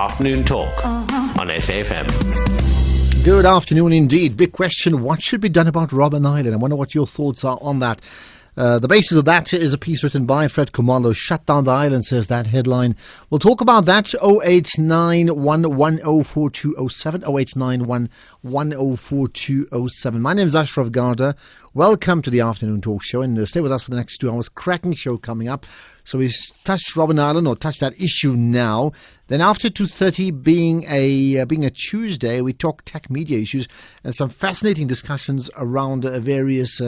Afternoon Talk on SAFM. Good afternoon indeed. Big question, what should be done about Robben Island? I wonder what your thoughts are on that. The basis of that is a piece written by Fred Khumalo. Shut down the island, says that headline. We'll talk about that. 0891104207. 0891104207. My name is Ashraf Garda. Welcome to the Afternoon Talk Show, and stay with us for the next 2 hours. Cracking show coming up. So we've touched Robben Island, or touched that issue now. Then after 2:30, being a Tuesday, we talk tech media issues and some fascinating discussions around various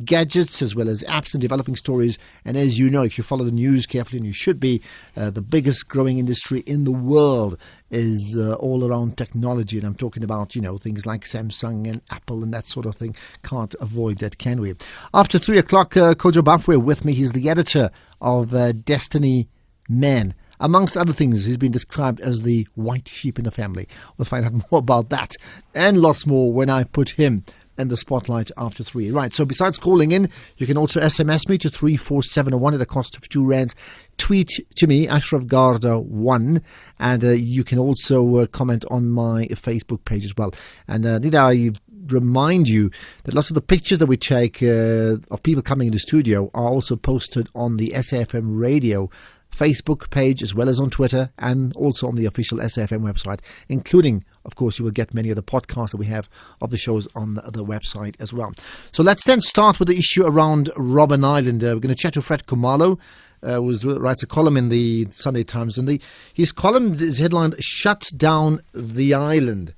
gadgets as well as apps and developing stories. And as you know, if you follow the news carefully, and you should be, the biggest growing industry in the world is all around technology. And I'm talking about, things like Samsung and Apple and that sort of thing. Can't avoid that, can we? After 3 o'clock, Kojo Bafwe with me. He's the editor of Destiny Man. Amongst other things, he's been described as the white sheep in the family. We'll find out more about that and lots more when I put him in the spotlight after 3. Right, so besides calling in, you can also SMS me to 34701 at a cost of R2. Tweet to me, Ashraf Garda 1, and you can also comment on my Facebook page as well. And need I remind you that lots of the pictures that we take of people coming into the studio are also posted on the SAFM radio Facebook page, as well as on Twitter, and also on the official SAFM website, including, of course, you will get many of the podcasts that we have of the shows on the website as well. So let's then start with the issue around Robben Island. We're going to chat to Fred Khumalo, who writes a column in the Sunday Times, and his column is headlined, "Shut Down the Island.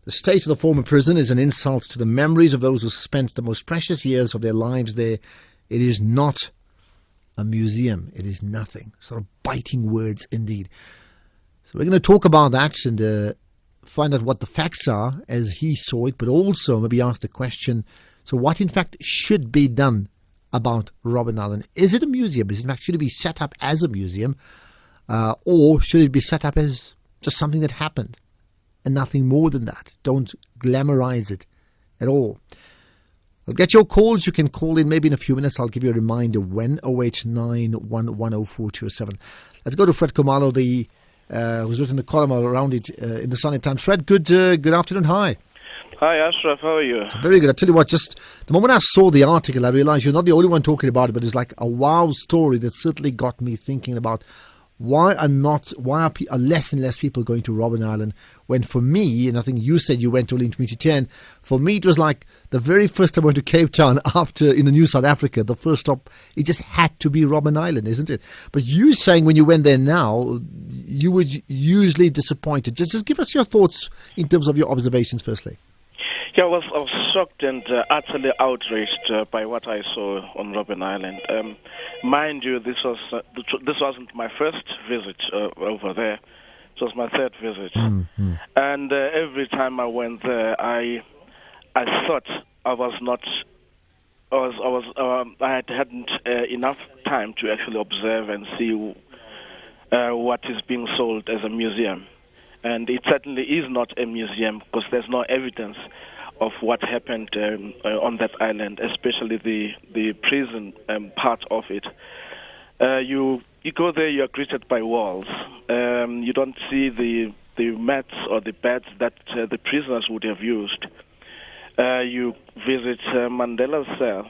The state of the former prison is an insult to the memories of those who spent the most precious years of their lives there. It is not a museum. It is nothing." Sort of biting words indeed. So we're going to talk about that and find out what the facts are as he saw it, but also maybe ask the question, so what in fact should be done about Robben Island? Is it a museum? Should it be set up as a museum? Or should it be set up as just something that happened and nothing more than that? Don't glamorize it at all. I'll get your calls. You can call in maybe in a few minutes. I'll give you a reminder when. 0891104207. Let's go to Fred Khumalo, who's written a column around it in the Sunday Times. Fred, good afternoon. Hi. Hi, Ashraf. How are you? Very good. I tell you what, just the moment I saw the article, I realized you're not the only one talking about it, but it's like a wow story that certainly got me thinking about why are less and less people going to Robben Island, when for me, and I think you said you went only in 2010, for me it was like the very first time I went to Cape Town after in the new South Africa, the first stop, it just had to be Robben Island, isn't it? But you saying when you went there now, you were usually disappointed. Just give us your thoughts in terms of your observations firstly. Yeah, I was shocked and utterly outraged by what I saw on Robben Island. Mind you, this wasn't my first visit over there. It was my third visit, and every time I went there, I thought I hadn't enough time to actually observe and see what is being sold as a museum, and it certainly is not a museum because there's no evidence of what happened on that island, especially the prison part of it. You go there, you are greeted by walls. You don't see the mats or the beds that the prisoners would have used. You visit Mandela's cell.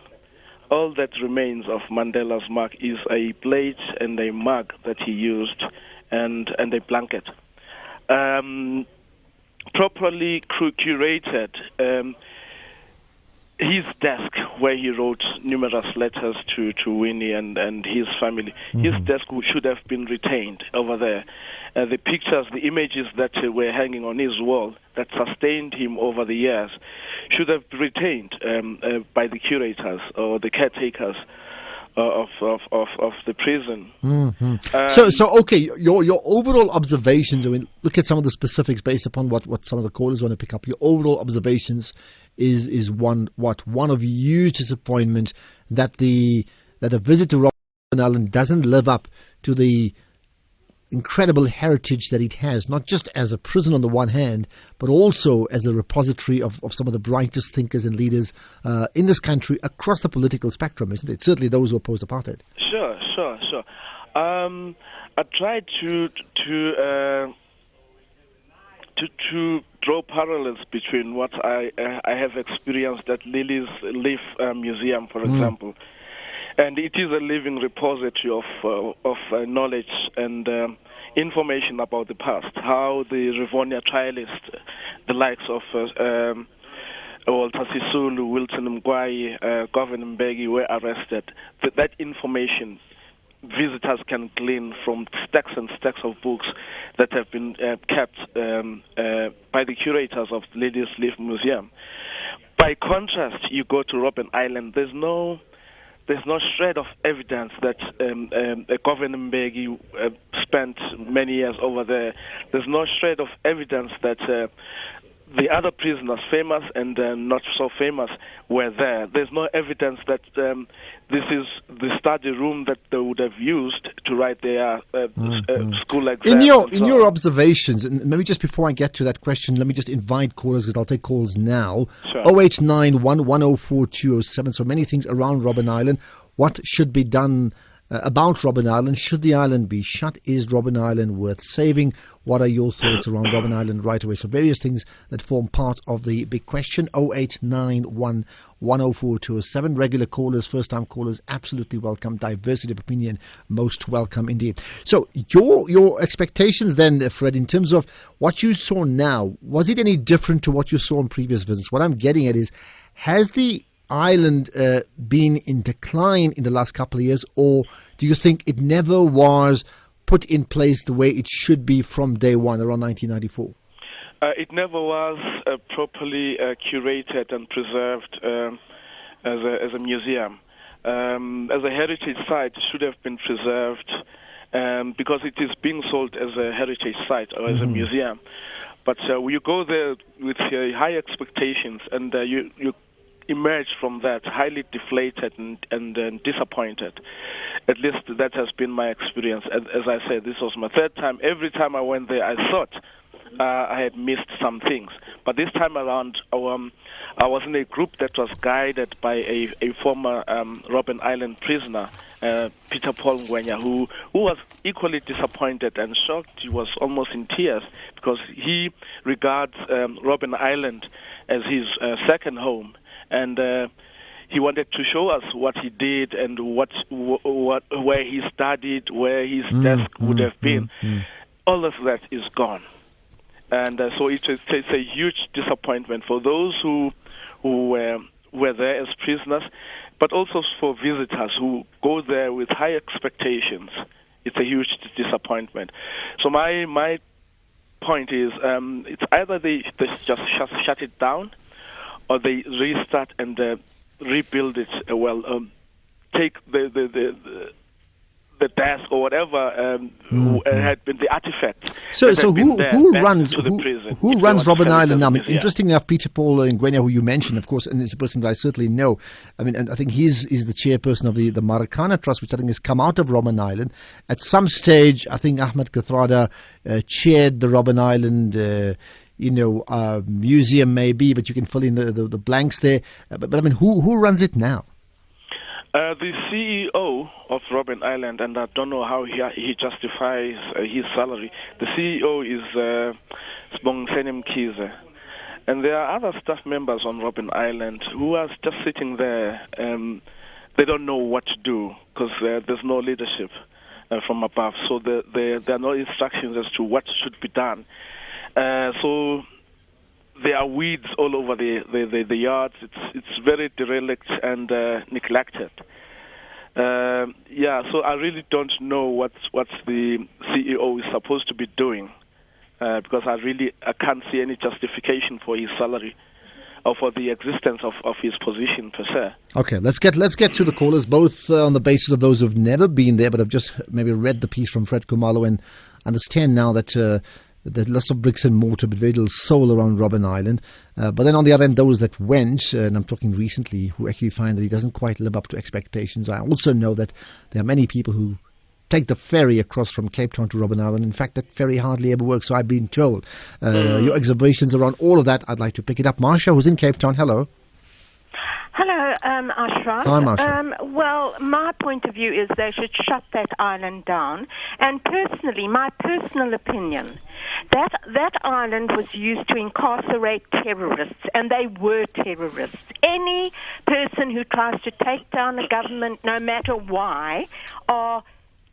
All that remains of Mandela's mark is a plate and a mug that he used, and a blanket. Properly curated, his desk where he wrote numerous letters to Winnie and his family, his desk should have been retained over there. The pictures, the images that were hanging on his wall that sustained him over the years should have been retained by the curators or the caretakers of the prison. So okay, your overall observations, I mean, look at some of the specifics based upon what some of the callers want to pick up. Your overall observations is one of huge disappointment that a visit to Robben Island doesn't live up to the incredible heritage that it has, not just as a prison on the one hand, but also as a repository of some of the brightest thinkers and leaders in this country across the political spectrum, isn't it? Certainly those who oppose apartheid. Sure. I tried to to draw parallels between what I have experienced at Lily's Leaf Museum, for example, and it is a living repository of knowledge and information about the past, how the Rivonia trialists, the likes of Walter Sisulu, Wilton Mgwai, Governor Mbeki were arrested. That information visitors can glean from stacks and stacks of books that have been kept by the curators of the Ladies' Leaf Museum. By contrast, you go to Robben Island, there's no shred of evidence that Governor Mbeki spent many years over there. There's no shred of evidence that the other prisoners, famous and not so famous, were there. There's no evidence that this is the study room that they would have used to write their school exams. In your observations, and maybe just before I get to that question, let me just invite callers, because I'll take calls now. Sure. 0891 104 207. So many things around Robben Island. What should be done about Robben Island? Should the island be shut? Is Robben Island worth saving? What are your thoughts around Robben Island right away? So various things that form part of the big question. 0891 104 207. Regular callers, first-time callers, absolutely welcome. Diversity of opinion, most welcome indeed. So your expectations then, Fred, in terms of what you saw now, was it any different to what you saw in previous visits? What I'm getting at is, has the island been in decline in the last couple of years, or do you think it never was put in place the way it should be from day one, around 1994? It never was properly curated and preserved as a museum. As a heritage site, it should have been preserved because it is being sold as a heritage site or as a museum. But you go there with high expectations, and you emerge from that highly deflated and disappointed. At least that has been my experience. As I said, this was my third time. Every time I went there, I thought I had missed some things. But this time around, I was in a group that was guided by a former Robben Island prisoner, Peter Paul Ngwenya, who was equally disappointed and shocked. He was almost in tears because he regards Robben Island as his second home. And he wanted to show us what he did and where he studied, where his desk would have been. All of that is gone, and so it's a huge disappointment for those who were there as prisoners, but also for visitors who go there with high expectations. It's a huge disappointment. So my point is, it's either they just shut it down, or they restart and rebuild it. Take the desk or whatever had been the artifact. So who runs Robben Island now? I mean, interestingly enough, Peter Paul Ngwenya, who you mentioned, of course, and is a person that I certainly know. I mean, and I think he's the chairperson of the Marikana Trust, which I think has come out of Robben Island. At some stage, I think Ahmed Kathrada chaired the Robben Island museum maybe, but you can fill in the blanks there. But I mean, who runs it now? The CEO of Robben Island, and I don't know how he justifies his salary. The CEO is Sibongiseni Mkhize. And there are other staff members on Robben Island who are just sitting there. They don't know what to do because there's no leadership from above. So there are no instructions as to what should be done. So there are weeds all over the yards. It's very derelict and neglected. So I really don't know what the CEO is supposed to be doing because I can't see any justification for his salary or for the existence of his position per se. Okay, let's get to the callers, both on the basis of those who've never been there but have just maybe read the piece from Fred Khumalo and understand now that there's lots of bricks and mortar, but very little soul around Robben Island. But then on the other end, those that went, and I'm talking recently, who actually find that he doesn't quite live up to expectations. I also know that there are many people who take the ferry across from Cape Town to Robben Island. In fact, that ferry hardly ever works, so I've been told. Your observations around all of that, I'd like to pick it up. Marsha, who's in Cape Town, hello. Hello, Ashraf. Hi, Marsha. Well, my point of view is they should shut that island down. And personally, my personal opinion, that island was used to incarcerate terrorists, and they were terrorists. Any person who tries to take down the government, no matter why, are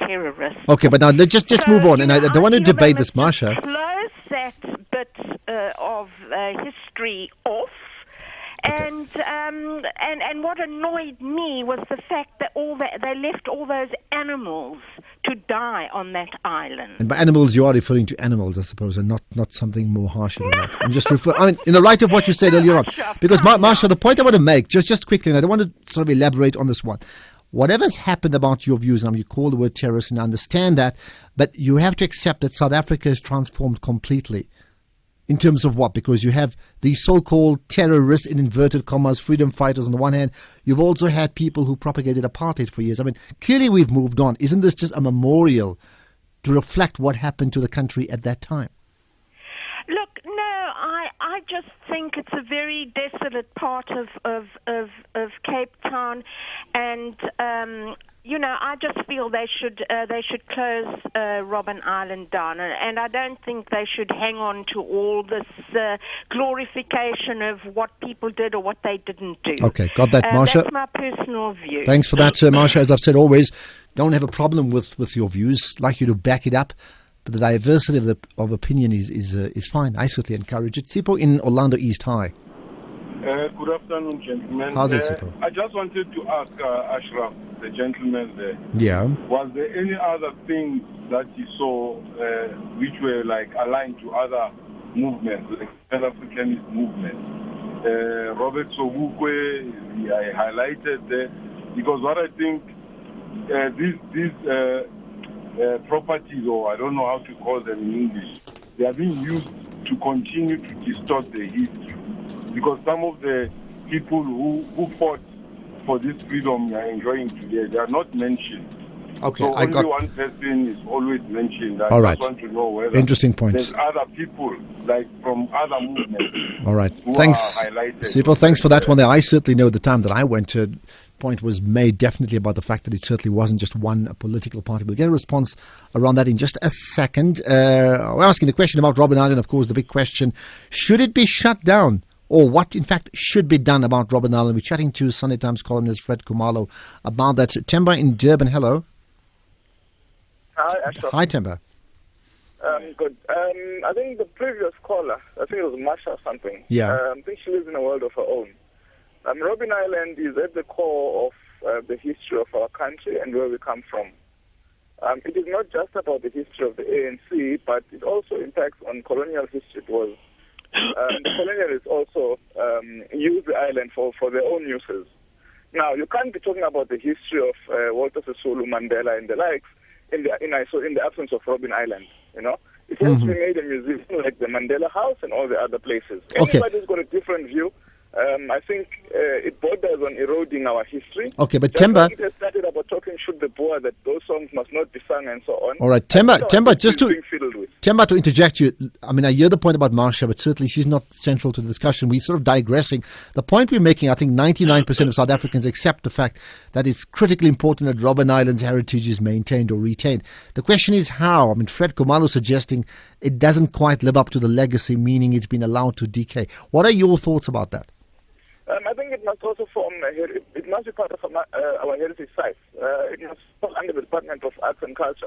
terrorists. Okay, but now let's just move on. And I don't want to feel debate they this, must Marsha. Close that bit of history off. Okay. And what annoyed me was the fact that they left all those animals to die on that island. And by animals, you are referring to animals, I suppose, and not something more harsher than that. I'm just in the light of what you said earlier on. Because, Marsha, the point I want to make, just quickly, and I don't want to sort of elaborate on this one. Whatever's happened about your views, you call the word terrorist, and I understand that, but you have to accept that South Africa is transformed completely. In terms of what? Because you have the so-called terrorists, in inverted commas, freedom fighters on the one hand. You've also had people who propagated apartheid for years. I mean, clearly we've moved on. Isn't this just a memorial to reflect what happened to the country at that time? Look, no, I just think it's a very desolate part of Cape Town, and I just feel they should close Robben Island down, and I don't think they should hang on to all this glorification of what people did or what they didn't do. Okay, got that, Marsha. That's my personal view. Thanks for that, Marsha. As I've said always, don't have a problem with your views. Like you to back it up. But the diversity of opinion is fine. I certainly encourage it. Sipho in Orlando East, hi. Good afternoon, gentlemen. How's it, Sipho? I just wanted to ask Ashraf, the gentleman there. Yeah. Was there any other things that you saw which were like aligned to other movements, like Pan-Africanist movement? Robert Sobukwe, I highlighted there, because what I think these properties, or I don't know how to call them in English, they are being used to continue to distort the history. Because some of the people who fought for this freedom we are enjoying today, they are not mentioned. Okay, so only one person is always mentioned. I just want to know whether interesting points. There's other people, like from other movements. All right. Thanks, Sipho. Thanks for that one there. I certainly know the time that I went to, point was made definitely about the fact that it certainly wasn't just one political party. We'll get a response around that in just a second. We're asking the question about Robben Island, of course, the big question. Should it be shut down? Or what, in fact, should be done about Robben Island? We're chatting to Sunday Times columnist Fred Khumalo about that. Temba in Durban, hello. Hi, Ashraf. Hi, Temba. Good. I think the previous caller, I think it was Marsha or something. Yeah. I think she lives in a world of her own. Robben Island is at the core of the history of our country and where we come from. It is not just about the history of the ANC, but it also impacts on colonial history. It was the colonialists also used the island for their own uses. Now, you can't be talking about the history of Walter Sisulu, Mandela, and the likes in the absence of Robben Island. It has to be made a museum like the Mandela House and all the other places. Everybody's got a different view. I think it borders on eroding our history. Okay, but Temba, it started about talking shoot the boer that those songs must not be sung and so on. All right, Temba, to interject you. I mean, I hear the point about Marsha, but certainly she's not central to the discussion. We're sort of digressing. The point we're making, I think 99% of South Africans accept the fact that it's critically important that Robben Island's heritage is maintained or retained. The question is how. I mean, Fred Khumalo suggesting it doesn't quite live up to the legacy, meaning it's been allowed to decay. What are your thoughts about that? I think it must also form, it must be part of our heritage sites. It must fall under the Department of Arts and Culture.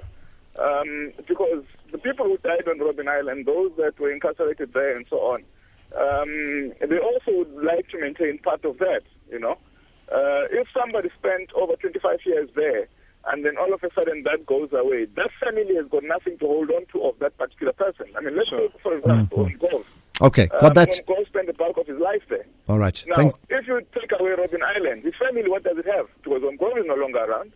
Because the people who died on Robben Island, those that were incarcerated there and so on, they also would like to maintain part of that, If somebody spent over 25 years there, and then all of a sudden that goes away, that family has got nothing to hold on to of that particular person. I mean, let's take, for example, Gove. Okay, got that. Gove spent the bulk of his life there. All right. Now, if you take away Robben Island, his family, what does it have? Because Gove is no longer around.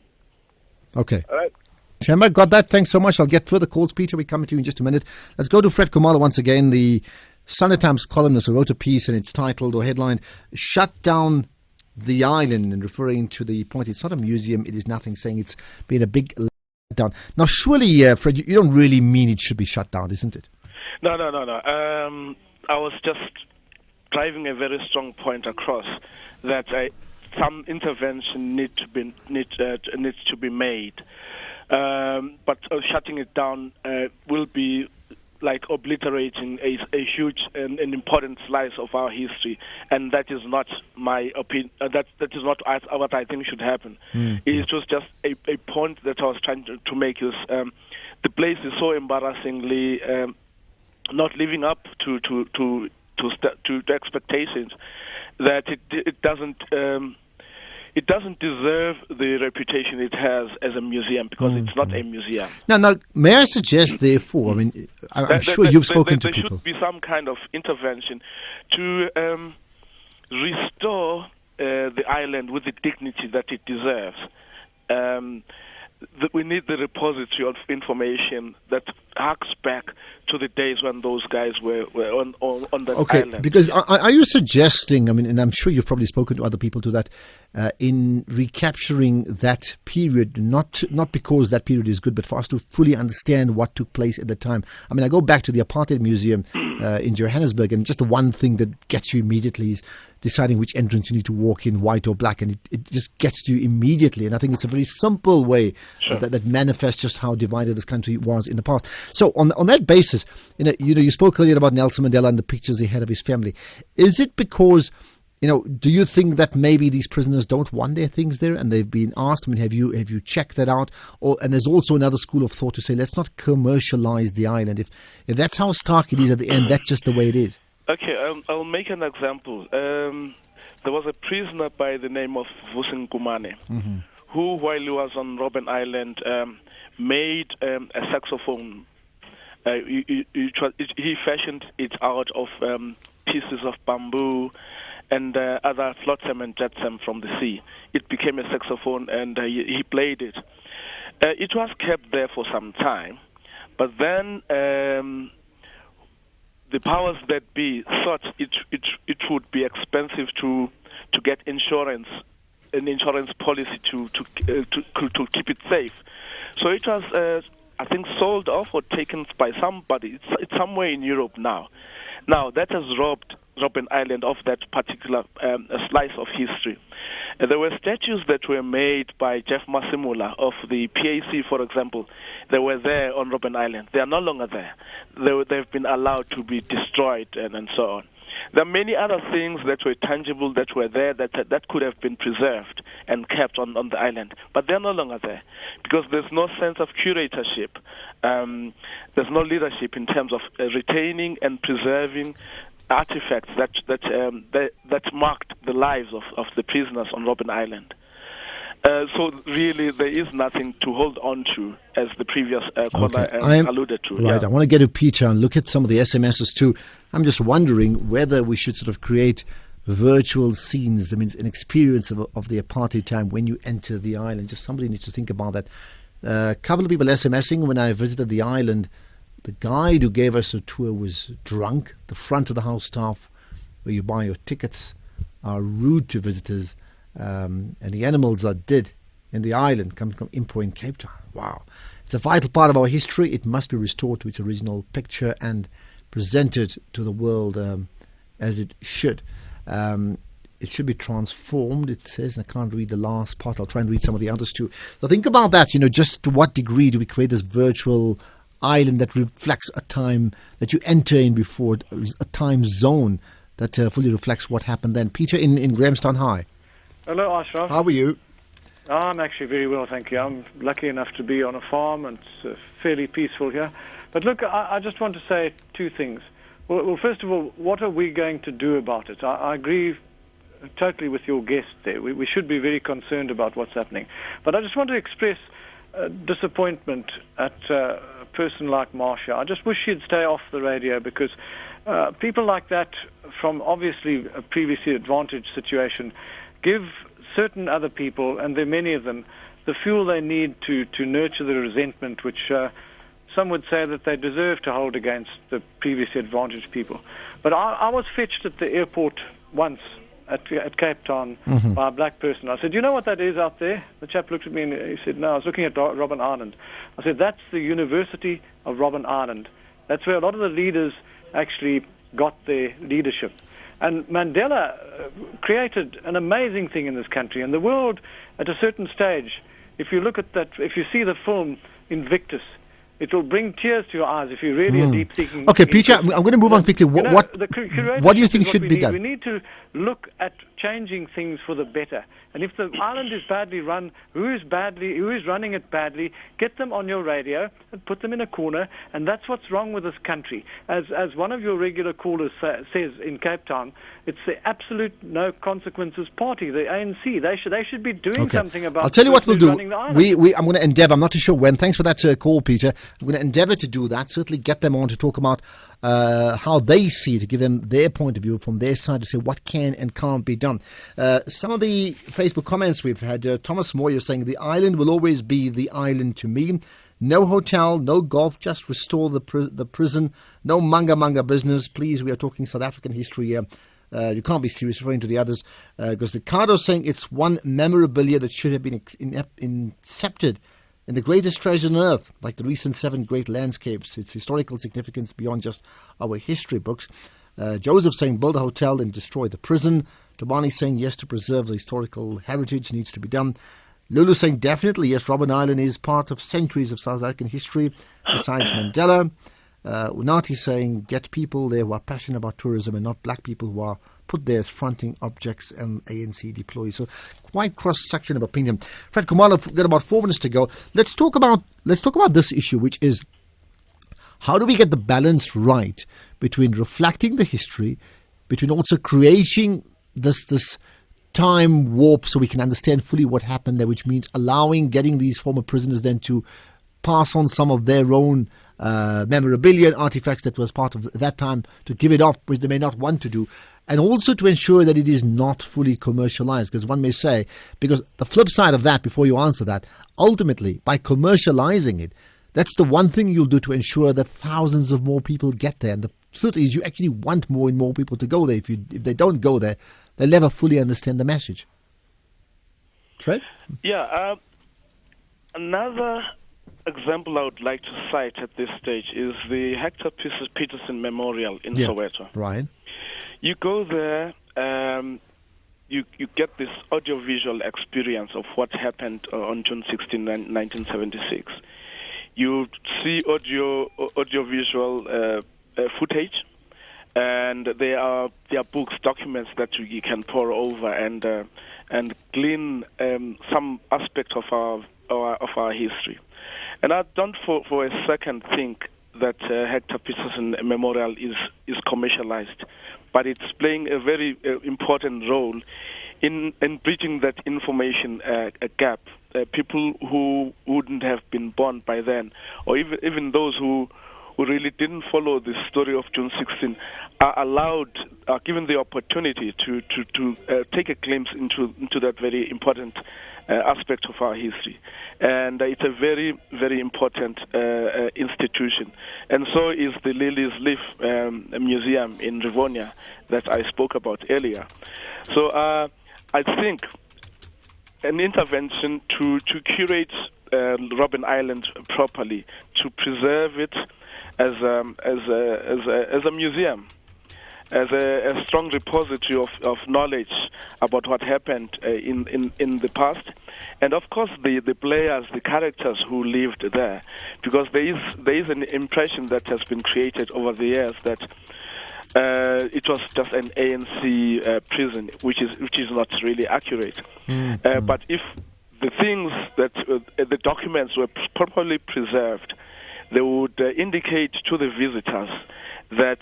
Okay. All right. Temba, got that. Thanks so much. I'll get further calls. Peter, we're coming to you in just a minute. Let's go to Fred Khumalo once again, the Sunday Times columnist who wrote a piece, and it's titled or headlined, "Shut Down the Island," and referring to the point, it's not a museum, it is nothing, saying it's been a big letdown. Now, surely, Fred, you don't really mean it should be shut down, isn't it? No. I was just driving a very strong point across that some intervention needs to be made, but shutting it down will be, like like obliterating a huge and an important slice of our history, and that is not my opinion. That is not what I think should happen. It was just a point that I was trying to make. Is the place is so embarrassingly not living up to expectations that it doesn't deserve the reputation it has as a museum, because it's not a museum. Now, may I suggest, therefore, I mean, I'm sure you've spoken to people. There should be some kind of intervention to restore the island with the dignity that it deserves. We need the repository of information that harks back to the days when those guys were on that island. Okay, because are you suggesting, I mean, and I'm sure you've probably spoken to other people to that, in recapturing that period, not because that period is good, but for us to fully understand what took place at the time? I mean, I go back to the Apartheid Museum in Johannesburg, and just the one thing that gets you immediately is deciding which entrance you need to walk in, white or black, and it just gets you immediately. And I think it's a very simple way that manifests just how divided this country was in the past. So on that basis, you spoke earlier about Nelson Mandela and the pictures he had of his family. Is it because, do you think that maybe these prisoners don't want their things there and they've been asked? I mean, have you checked that out? And there's also another school of thought to say, let's not commercialize the island. If that's how stark it is at the end, that's just the way it is. Okay, I'll make an example. There was a prisoner by the name of Vusi Nkumane, who, while he was on Robben Island, made a saxophone. He fashioned it out of pieces of bamboo and other flotsam and jetsam from the sea. It became a saxophone, and he played it. It was kept there for some time, but then the powers that be thought it would be expensive to get an insurance policy to keep it safe. So it was, I think, sold off or taken by somebody. It's somewhere in Europe now. Now, that has robbed Robben Island of that particular slice of history. There were statues that were made by Jeff Masimula of the PAC, for example. They were there on Robben Island. They are no longer there. They've been allowed to be destroyed and so on. There are many other things that were tangible that were there that could have been preserved and kept on the island, but they're no longer there because there's no sense of curatorship. There's no leadership in terms of retaining and preserving artifacts that marked the lives of the prisoners on Robben Island. So really, there is nothing to hold on to, as the previous caller alluded to. Right, I want to get to Peter and look at some of the SMSs too. I'm just wondering whether we should sort of create virtual scenes. I mean, an experience of the apartheid time when you enter the island. Just somebody needs to think about that. A couple of people SMSing when I visited the island. The guide who gave us a tour was drunk. The front of the house staff, where you buy your tickets, are rude to visitors. And the animals are dead in the island coming from Impo in Cape Town. Wow. It's a vital part of our history. It must be restored to its original picture and presented to the world as it should. It should be transformed, it says, and I can't read the last part. I'll try and read some of the others too. So think about that, just to what degree do we create this virtual island that reflects a time that you enter in before, a time zone that fully reflects what happened then. Peter in Grahamstown, hi. Hello, Ashraf. How are you? I'm actually very well, thank you. I'm lucky enough to be on a farm, and it's fairly peaceful here. But look, I just want to say two things. Well, first of all, what are we going to do about it? I agree totally with your guest there. We should be very concerned about what's happening. But I just want to express disappointment at a person like Marcia. I just wish she'd stay off the radio, because people like that, from obviously a previously advantaged situation, give certain other people, and there are many of them, the fuel they need to nurture the resentment which some would say that they deserve to hold against the previously advantaged people. But I was fetched at the airport once at Cape Town by a black person. I said, "You know what that is out there?" The chap looked at me and he said, "No, I was looking at Robben Island." I said, "That's the University of Robben Island. That's where a lot of the leaders actually got their leadership." And Mandela created an amazing thing in this country. And the world, at a certain stage, if you look at that, if you see the film Invictus, It will bring tears to your eyes if you really are deep thinking. Okay, Peter, I'm going to move on quickly. What do you think should be done? We need to look at changing things for the better. And if the island is badly run, who is running it badly, get them on your radio and put them in a corner. And that's what's wrong with this country. As one of your regular callers says in Cape Town, it's the absolute no consequences party, the ANC. They should be doing something about. I'll tell you what we'll do. I'm going to endeavour. I'm not too sure when. Thanks for that call, Peter. I'm going to endeavour to do that. Certainly get them on to talk about how they see, to give them their point of view from their side, to say what can and can't be done. Some of the Facebook comments we've had, Thomas Moyer saying, the island will always be the island to me. No hotel, no golf, just restore the prison. No manga business. Please, we are talking South African history here. You can't be serious, referring to the others. Because Ricardo's saying it's one memorabilia that should have been incepted in the greatest treasure on earth, like the recent 7 great landscapes. Its historical significance beyond just our history books. Joseph saying build a hotel and destroy the prison. Tobani saying yes, to preserve the historical heritage needs to be done. Lulu saying definitely yes, Robben Island is part of centuries of South African history besides Mandela. Unati saying get people there who are passionate about tourism and not black people who are put there as fronting objects and ANC deployees. So quite cross-section of opinion. Fred Khumalo, we've got about 4 minutes to go. Let's talk about this issue, which is how do we get the balance right between reflecting the history, between also creating this time warp so we can understand fully what happened there, which means getting these former prisoners then to pass on some of their own memorabilia and artifacts that was part of that time, to give it off, which they may not want to do, and also to ensure that it is not fully commercialized. Because one may say, because the flip side of that, before you answer that, ultimately by commercializing it, that's the one thing you'll do to ensure that thousands of more people get there. And the truth is, you actually want more and more people to go there. If they don't go there, they'll never fully understand the message. Fred? Yeah. Another example I would like to cite at this stage is the Hector Peterson Memorial in Soweto. Right. You go there, you get this audiovisual experience of what happened on June 16, 1976. You see audiovisual footage, and there are books, documents that you can pore over and glean some aspect of our history. And I don't for a second think that Hector Peterson Memorial is commercialized, but it's playing a very important role in bridging that information gap. People who wouldn't have been born by then, or even those who really didn't follow the story of June 16, are given the opportunity to take a glimpse into that very important aspect of our history. And it's a very, very important institution. And so is the Lily's Leaf Museum in Rivonia that I spoke about earlier. So I think an intervention to curate Robben Island properly, to preserve it as a museum, as a strong repository of knowledge about what happened in the past, and of course the players, the characters who lived there, because there is an impression that has been created over the years that it was just an ANC prison, which is not really accurate. But if the things that the documents were properly preserved, they would indicate to the visitors that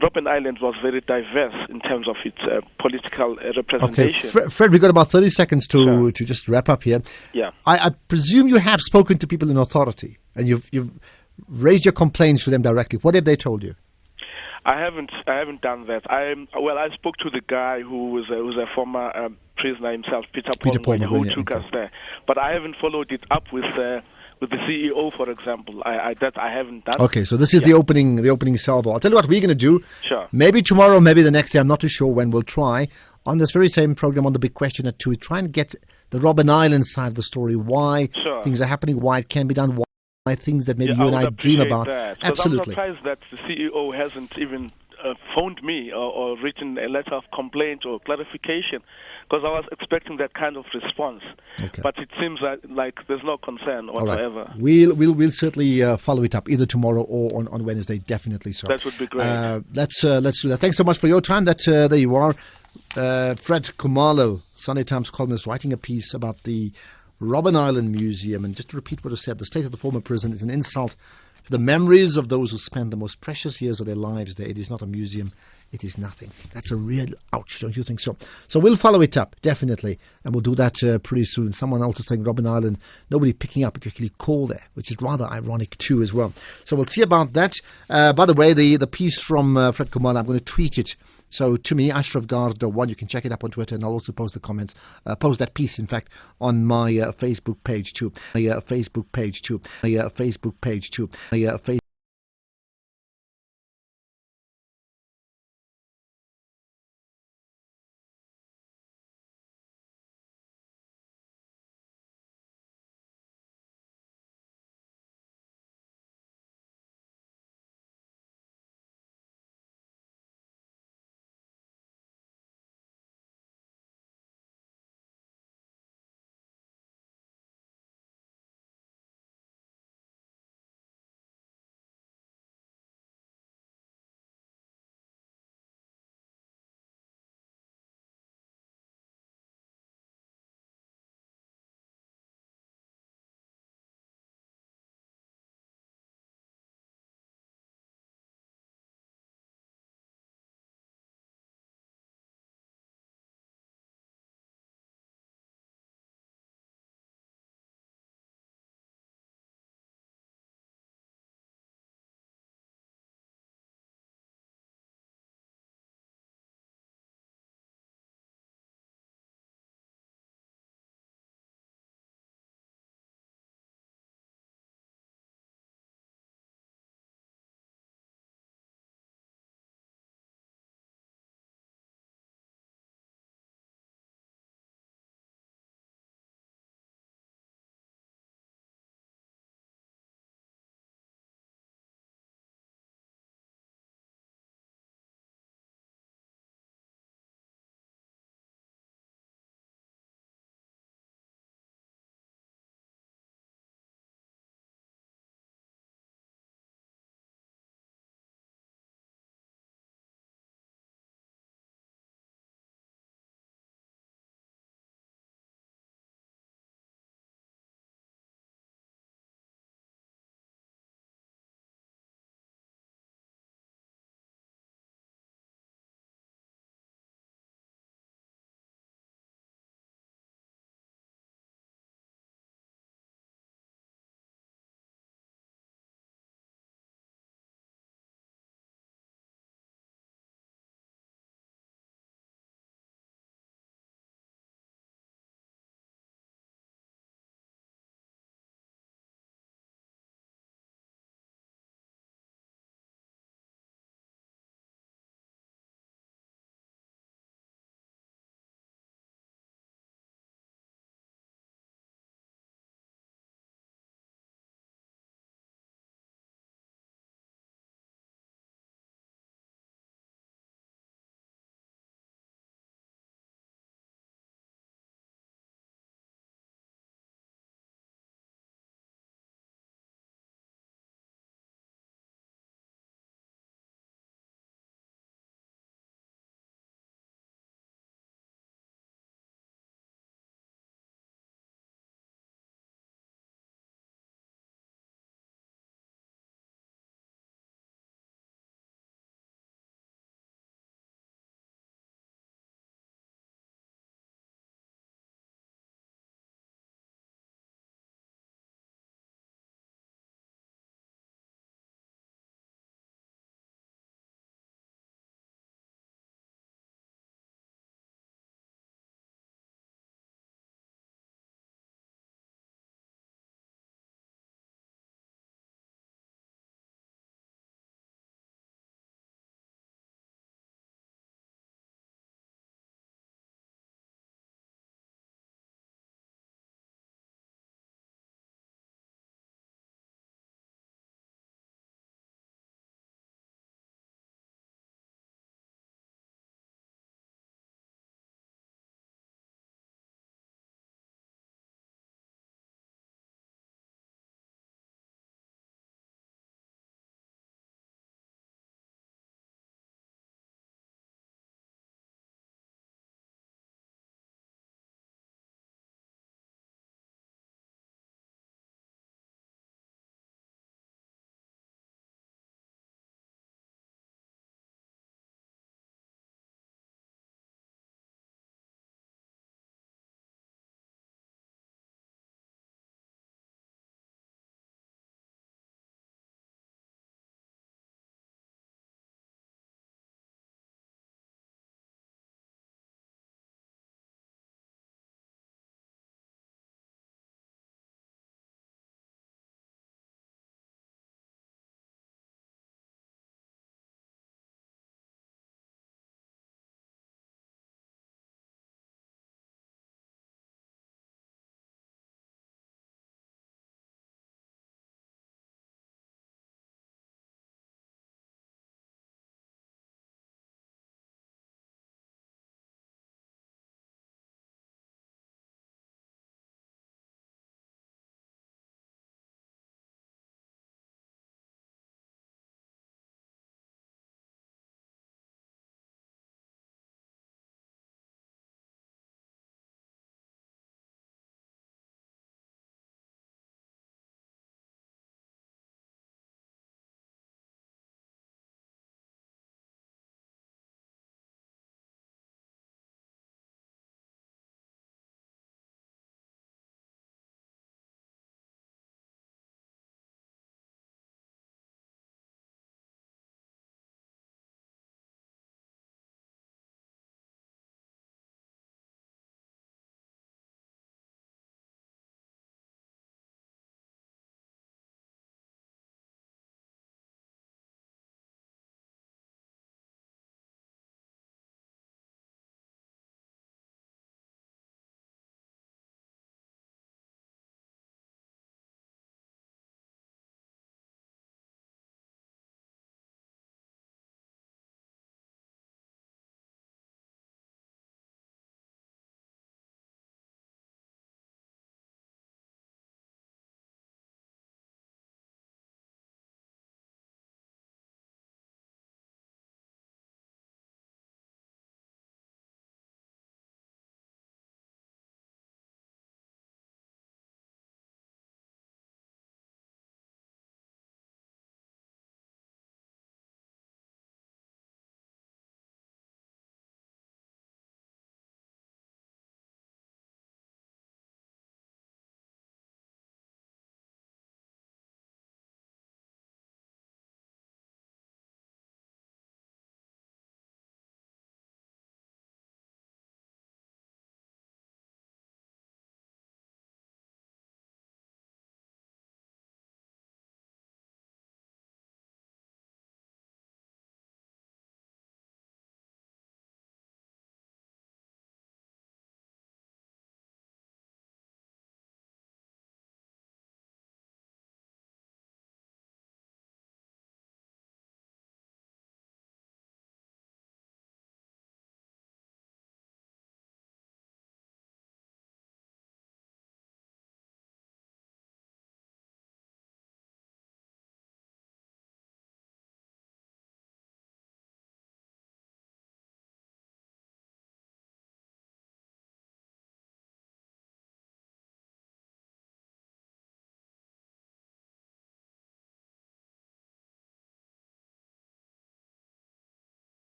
Robben Island was very diverse in terms of its political representation. Okay, Fred, we've got about 30 seconds to just wrap up here. Yeah. I presume you have spoken to people in authority, and you've raised your complaints to them directly. What have they told you? I haven't done that. I spoke to the guy who was a former prisoner himself, Peter Paul, who took us there. But I haven't followed it up with the CEO, for example. I haven't done. Okay, so this is the opening salvo. I'll tell you what we're going to do. Sure. Maybe tomorrow, maybe the next day. I'm not too sure when. We'll try on this very same program on the Big Question at 2. Try and get the Robben Island side of the story. Why things are happening? Why it can be done? Why things that maybe you and I dream about. That. Absolutely. I'm surprised that the CEO hasn't even phoned me or written a letter of complaint or clarification, because I was expecting that kind of response. Okay. But it seems like there's no concern whatsoever. Right. We'll certainly follow it up either tomorrow or on Wednesday, definitely so. That would be great. Let's do that. Thanks so much for your time. There you are. Fred Khumalo, Sunday Times columnist, writing a piece about the Robben Island Museum. And just to repeat what I said, the state of the former prison is an insult to the memories of those who spent the most precious years of their lives there. It is not a museum. It is nothing. That's a real ouch, don't you think so? So we'll follow it up, definitely, and we'll do that pretty soon. Someone also saying Robben Island, nobody picking up if you actually call there, which is rather ironic too as well. So we'll see about that. By the way, the piece from Fred Khumalo, I'm going to tweet it. So to me, Ashraf Garda 1, you can check it up on Twitter, and I'll also post the comments, post that piece, in fact, on my Facebook page too.